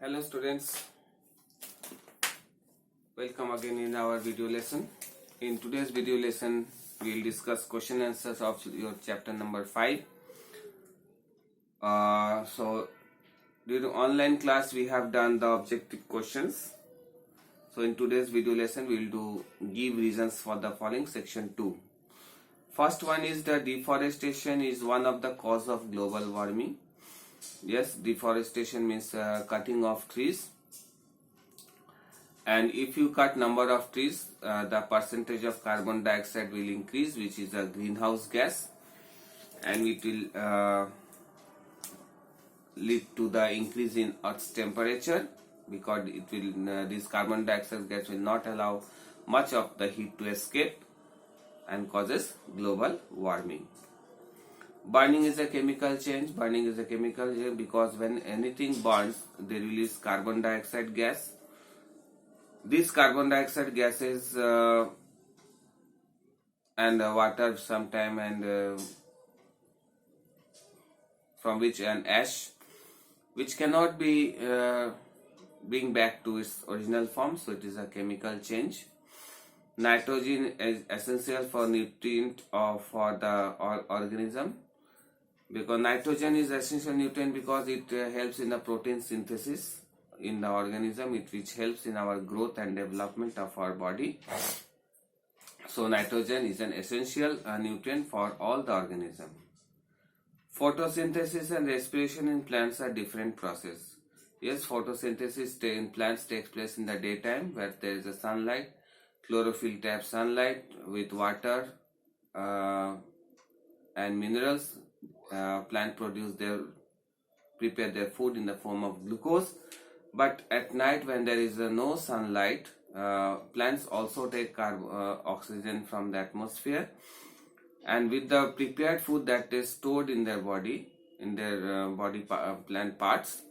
Hello students, welcome again in our video lesson. In today's video lesson, we will discuss question answers of your chapter number 5. So during online class we have done the objective questions. So in today's video lesson we will give reasons for the following section 2. First one is the deforestation is one of the cause of global warming. Yes, deforestation means cutting of trees, and if you cut number of trees, the percentage of carbon dioxide will increase, which is a greenhouse gas, and it will lead to the increase in Earth's temperature, because it will this carbon dioxide gas will not allow much of the heat to escape and causes global warming. Burning is a chemical change. Burning is a chemical change because when anything burns, they release carbon dioxide gas. These carbon dioxide gases and water sometime, and from which an ash, which cannot be bring back to its original form, so it is a chemical change. Nitrogen is essential for nutrient or for the organism, because nitrogen is essential nutrient because it helps in the protein synthesis in the organism, which helps in our growth and development of our body. So nitrogen is an essential nutrient for all the organism. Photosynthesis and respiration in plants are different process. Yes, photosynthesis in plants takes place in the daytime where there is a sunlight, chlorophyll taps sunlight with water and minerals. Plant prepare their food in the form of glucose. But at night, when there is no sunlight, plants also take oxygen from the atmosphere, and with the prepared food that is stored in their body, plant parts,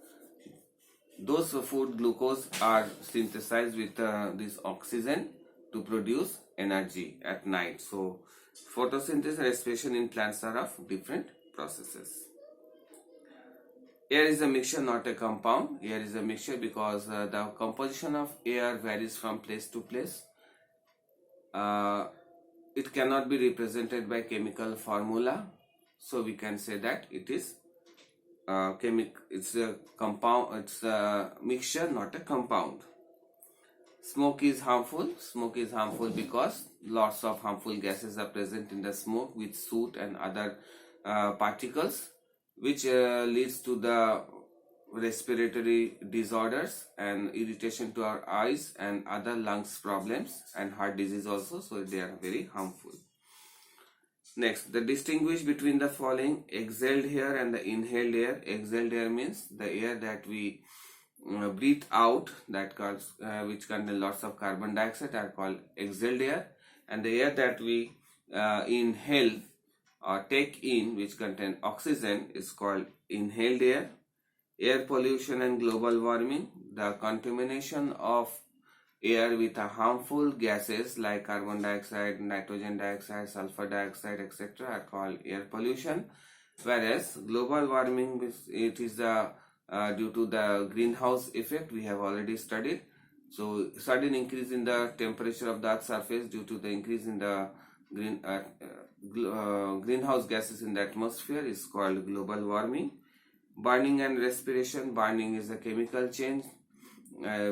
those food glucose are synthesized with this oxygen to produce energy at night. So photosynthesis and respiration in plants are of different processes. Air is a mixture, not a compound. Air is a mixture because the composition of air varies from place to place. It cannot be represented by chemical formula, so we can say that it is it's a compound. It's a mixture, not a compound. Smoke is harmful. Smoke is harmful because lots of harmful gases are present in the smoke, which soot and other particles, which leads to the respiratory disorders and irritation to our eyes and other lungs problems and heart disease also. So they are very harmful. Next, the distinguish between the following: exhaled air and the inhaled air. Exhaled air means the air that we breathe out, that calls which contain lots of carbon dioxide, are called exhaled air, and the air that we inhale or take in, which contain oxygen, is called inhaled air. Air pollution and global warming: the contamination of air with harmful gases like carbon dioxide, nitrogen dioxide, sulfur dioxide, etc. are called air pollution, whereas global warming, it is due to the greenhouse effect we have already studied. So sudden increase in the temperature of the Earth's surface due to the increase in the greenhouse gases in the atmosphere is called global warming. Burning and respiration: burning is a chemical change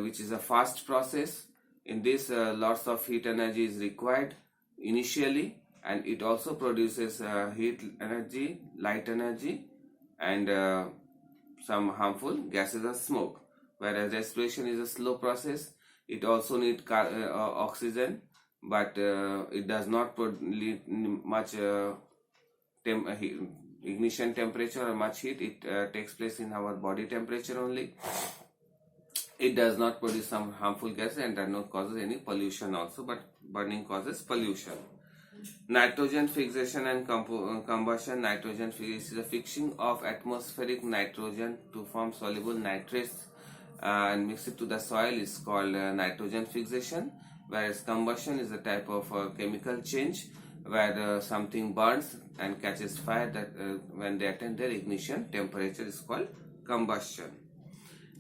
which is a fast process. In this, lots of heat energy is required initially, and it also produces heat energy, light energy, and some harmful gases or smoke. Whereas respiration is a slow process. It also needs oxygen, but it does not need much ignition temperature or much heat. It takes place in our body temperature only. It does not produce some harmful gases and does not cause any pollution also, but burning causes pollution. Nitrogen fixation and combustion. Nitrogen is the fixing of atmospheric nitrogen to form soluble nitrates and mix it to the soil is called nitrogen fixation, whereas combustion is a type of chemical change where something burns and catches fire, that when they attain their ignition temperature is called combustion.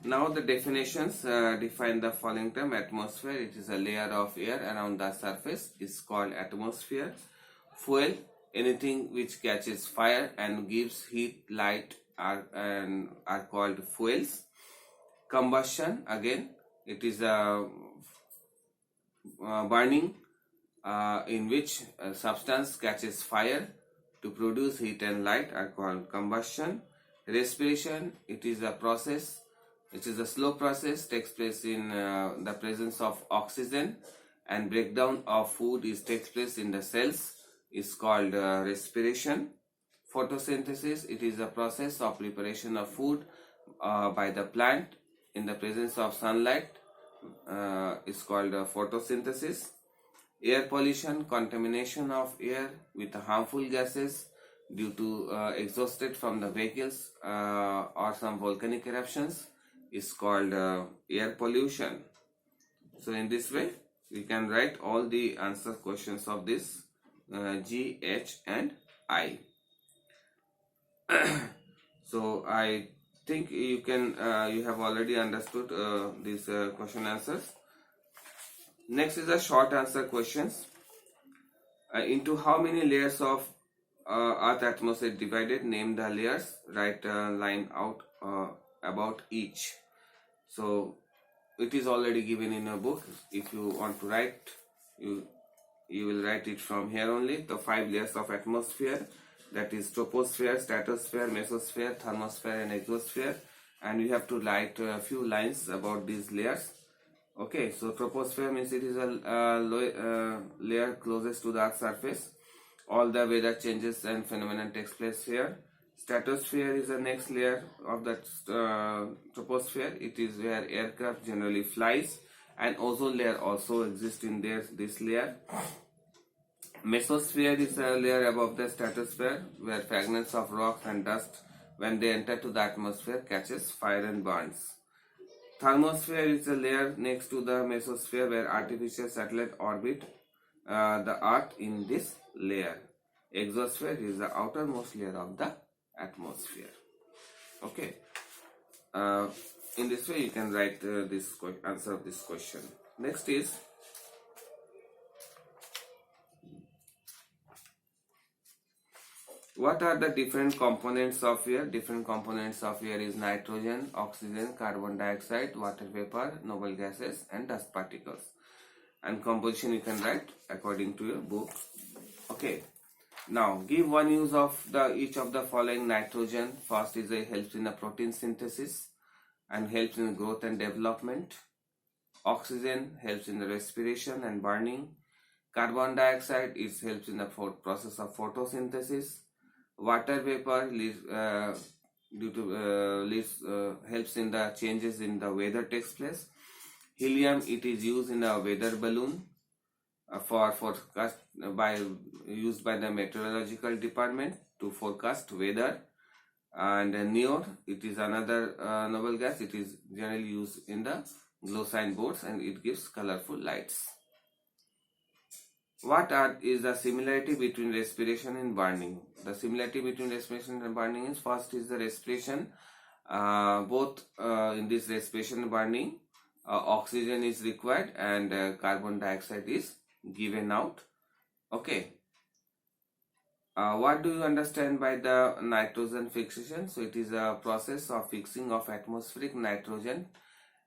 Now the definitions define the following term. Atmosphere, it is a layer of air around the surface, is called atmosphere. Fuel, anything which catches fire and gives heat, light are called fuels. Combustion, again, it is a burning in which a substance catches fire to produce heat and light are called combustion. Respiration, it is a process, it is a slow process, takes place in the presence of oxygen, and breakdown of food takes place in the cells, is called respiration. Photosynthesis, it is a process of preparation of food by the plant in the presence of sunlight, is called photosynthesis. Air pollution, contamination of air with harmful gases due to exhausted from the vehicles or some volcanic eruptions, is called air pollution. So in this way we can write all the answer questions of this G, H and I. So I think you have already understood these question answers. Next is the short answer questions. Into how many layers of Earth atmosphere divided? Name the layers. Write a line out about each. So it is already given in a book. If you want to write, you will write it from here only. The 5 layers of atmosphere, that is troposphere, stratosphere, mesosphere, thermosphere and exosphere, and you have to write a few lines about these layers. Okay, so troposphere means it is a layer closest to the Earth's surface. All the weather changes and phenomenon takes place here. Stratosphere is the next layer of that troposphere. It is where aircraft generally flies, and ozone layer also exists in this layer. Mesosphere is a layer above the stratosphere where fragments of rocks and dust, when they enter to the atmosphere, catches fire and burns. Thermosphere is a layer next to the mesosphere where artificial satellites orbit the Earth in this layer. Exosphere is the outermost layer of the atmosphere. Okay. In this way you can write this answer of this question. Next is what are the different components of air? Different components of air is nitrogen, oxygen, carbon dioxide, water vapor, noble gases and dust particles. And composition you can write according to your book. Okay. Now give one use of each of the following. Nitrogen, first is helps in the protein synthesis and helps in growth and development. Oxygen helps in the respiration and burning. Carbon dioxide helps in the process of photosynthesis. Water vapor helps in the changes in the weather takes place. Helium, it is used in a weather balloon for forecast used by the meteorological department to forecast weather. And neon, it is another noble gas. It is generally used in the glow sign boards and it gives colorful lights. What is the similarity between respiration and burning? The similarity between respiration and burning is, first is the respiration. Both in this respiration and burning, oxygen is required and carbon dioxide is given out. Okay. What do you understand by the nitrogen fixation? So it is a process of fixing of atmospheric nitrogen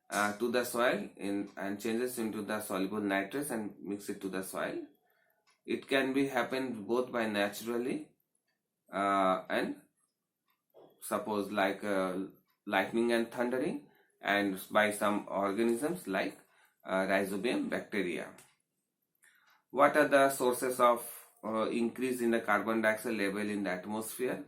to the soil and changes into the soluble nitrates and mix it to the soil. It can be happened both by naturally and suppose like lightning and thundering, and by some organisms like rhizobium bacteria. What are the sources of increase in the carbon dioxide level in the atmosphere?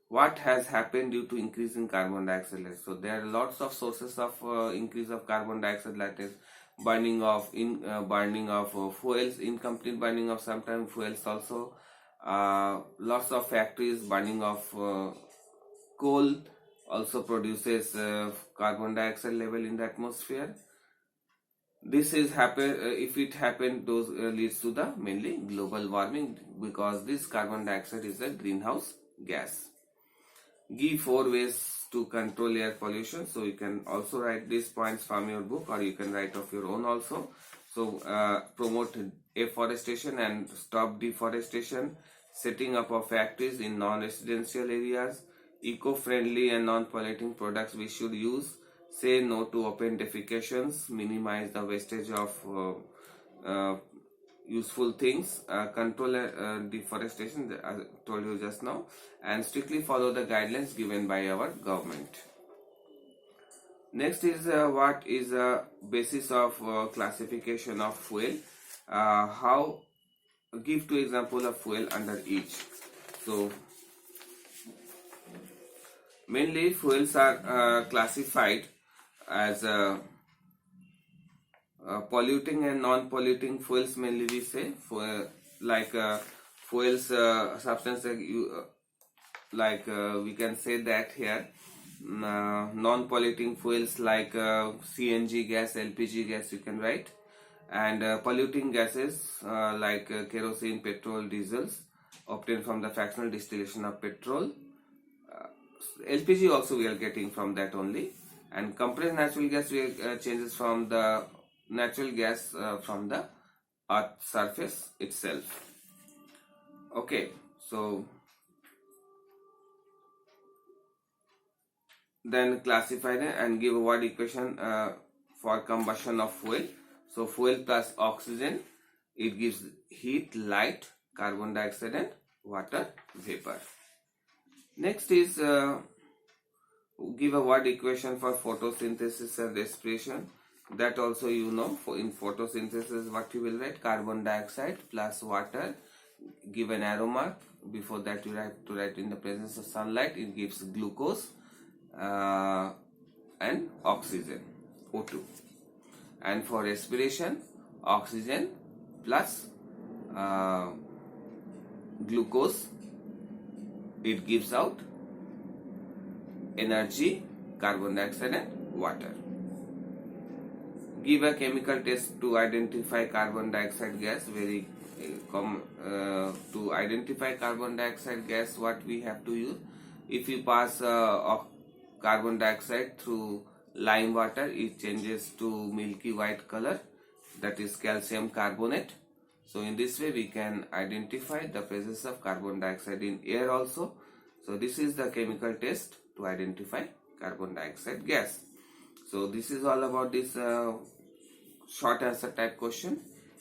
What has happened due to increase in carbon dioxide level? So there are lots of sources of increase of carbon dioxide, like is burning of fuels, incomplete burning of sometimes fuels also. Lots of factories burning of coal also produces carbon dioxide level in the atmosphere. This is happen if it happened, those leads to the mainly global warming, because this carbon dioxide is a greenhouse gas. Give 4 ways to control air pollution. So you can also write these points from your book, or you can write of your own also. So promote afforestation and stop deforestation, setting up of factories in non-residential areas, eco-friendly and non-polluting products we should use, say no to open defecations, minimize the wastage of useful things, control deforestation, as I told you just now, and strictly follow the guidelines given by our government. Next is what is a basis of classification of fuel. How give two example of fuel under each. So mainly fuels are classified as polluting and non-polluting fuels. Mainly we say like fuels substance we can say that here non-polluting fuels like CNG gas, LPG gas you can write, and polluting gases like kerosene, petrol, diesels obtained from the fractional distillation of petrol. LPG also we are getting from that only, and compressed natural gas we changes from the natural gas from the earth surface itself. Okay, so then classify them and give a word equation for combustion of fuel. So fuel plus oxygen, it gives heat, light, carbon dioxide and water vapor. Next is give a word equation for photosynthesis and respiration. That also you know. For in photosynthesis what you will write, carbon dioxide plus water, give an arrow mark. Before that you have to write in the presence of sunlight, it gives glucose and oxygen, O2. And for respiration, oxygen plus glucose, it gives out energy, carbon dioxide and water. Give a chemical test to identify carbon dioxide gas. Very to identify carbon dioxide gas, what we have to use? If you pass carbon dioxide through lime water, it changes to milky white color, that is calcium carbonate. So in this way we can identify the presence of carbon dioxide in air also. So this is the chemical test to identify carbon dioxide gas. So this is all about this short answer type question.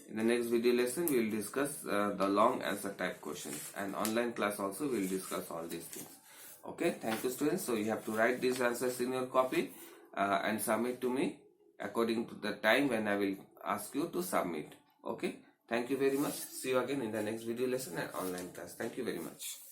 In the next video lesson we will discuss the long answer type questions, and online class also we will discuss all these things. Okay, thank you students. So you have to write these answers in your copy and submit to me according to the time when I will ask you to submit. Okay, thank you very much. See you again in the next video lesson and online class. Thank you very much.